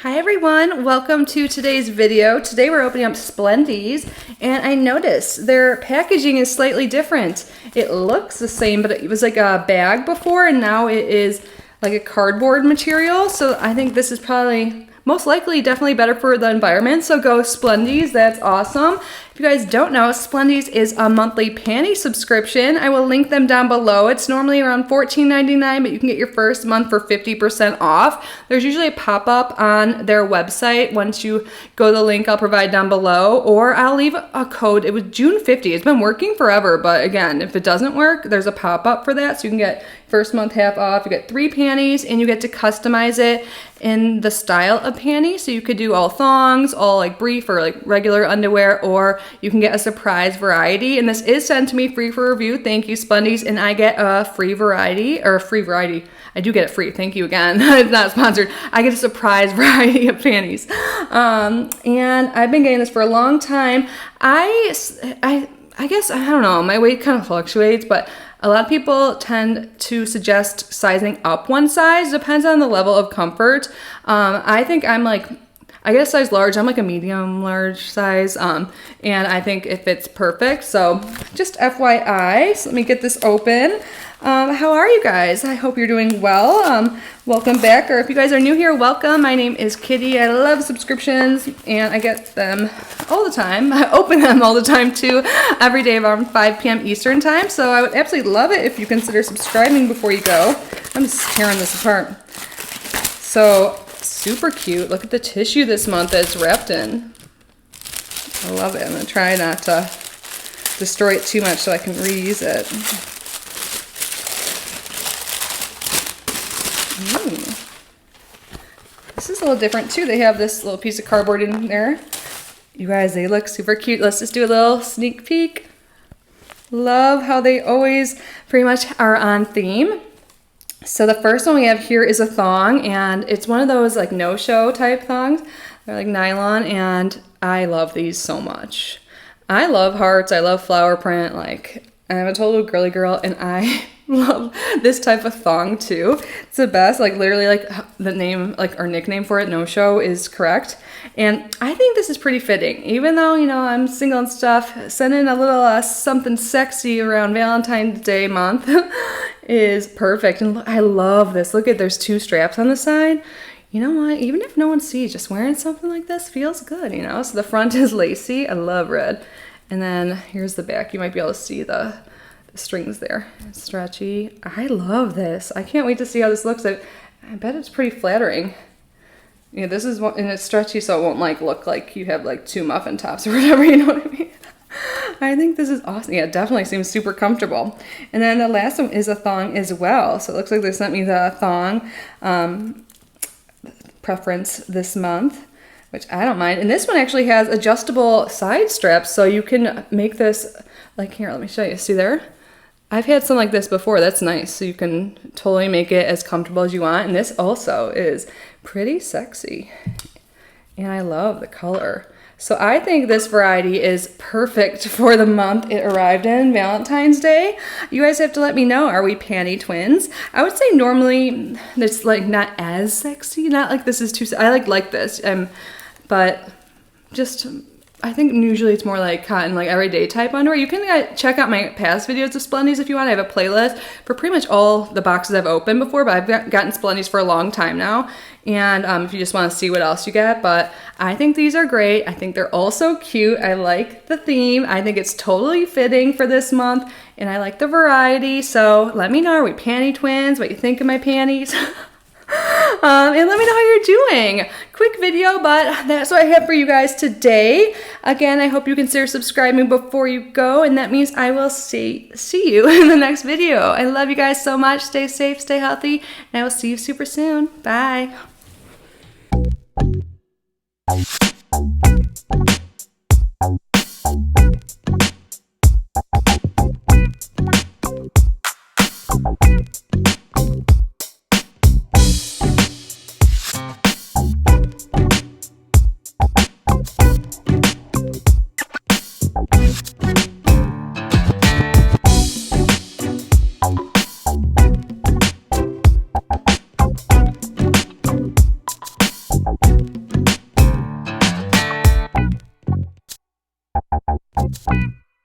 Hi everyone, welcome to today's video. Today we're opening up Splendies and I noticed their packaging is slightly different. It looks the same, but it was like a bag before and now it is like a cardboard material. So I think this is probably most likely definitely better for the environment. So go Splendies, that's awesome. If you guys don't know, Splendies is a monthly panty subscription. I will link them down below. It's normally around $14.99, but you can get your first month for 50% off. There's usually a pop-up on their website. Once you go to the link I'll provide down below, or I'll leave a code. It was June 50. It's been working forever, but again, if it doesn't work, there's a pop-up for that. So you can get first month half off. You get 3 panties and you get to customize it in the style of panty. So you could do all thongs, all like brief or like regular underwear, or you can get a surprise variety. And this is sent to me free for review. Thank you, Splendies. And I get a free variety. I do get it free. Thank you again. It's not sponsored. I get a surprise variety of panties. And I've been getting this for a long time. I guess, I don't know, my weight kind of fluctuates, but a lot of people tend to suggest sizing up one size. Depends on the level of comfort. I think I'm like, I get a size large. I'm like a medium large size. And I think it fits perfect. So just FYI, so let me get this open. How are you guys? I hope you're doing well. Welcome back, or if you guys are new here, welcome. My name is Kitty. I love subscriptions and I get them all the time. I open them all the time too, every day around 5 p.m. Eastern time. So I would absolutely love it if you consider subscribing before you go. I'm just tearing this apart. So super cute. Look at the tissue this month that it's wrapped in. I love it. I'm gonna try not to destroy it too much so I can reuse it. This is a little different too. They have this little piece of cardboard in there. You guys, they look super cute. Let's just do a little sneak peek. Love how they always pretty much are on theme. So the first one we have here is a thong, and it's one of those like no-show type thongs. They're like nylon, and I love these so much. I love hearts. I love flower print. Like, I'm a total girly girl, and I love this type of thong too. It's the best. Like literally, like the name, like our nickname for it, no show, is correct. And I think this is pretty fitting, even though, you know, I'm single and stuff. Sending a little something sexy around Valentine's Day month is perfect. And look, I love this. Look at, there's 2 straps on the side. You know what? Even if no one sees, just wearing something like this feels good, you know? So the front is lacy. I love red. And then here's the back. You might be able to see the strings there. It's stretchy. I love this. I can't wait to see how this looks. I bet it's pretty flattering. You know, this is one, and it's stretchy, so it won't like look like you have like 2 muffin tops or whatever, you know what I mean? I think this is awesome. Yeah, it definitely seems super comfortable. And then the last one is a thong as well. So it looks like they sent me the thong preference this month, which I don't mind. And this one actually has adjustable side straps, so you can make this, like, here, let me show you. See there? I've had some like this before. That's nice. So you can totally make it as comfortable as you want. And this also is pretty sexy. And I love the color. So I think this variety is perfect for the month it arrived in, Valentine's Day. You guys have to let me know, are we panty twins? I would say normally it's like not as sexy. Not like this is too, I like this. But just, I think usually it's more like cotton, like everyday type underwear. You can check out my past videos of Splendies if you want. I have a playlist for pretty much all the boxes I've opened before, but I've gotten Splendies for a long time now. And if you just want to see what else you get, but I think these are great. I think they're also cute. I like the theme. I think it's totally fitting for this month, and I like the variety. So let me know, are we panty twins? What you think of my panties? And let me know how you're doing. Quick video, but that's what I have for you guys today. Again, I hope you consider subscribing before you go, and that means I will see you in the next video. I love you guys so much. Stay safe, stay healthy, and I will see you super soon. Bye. Bye.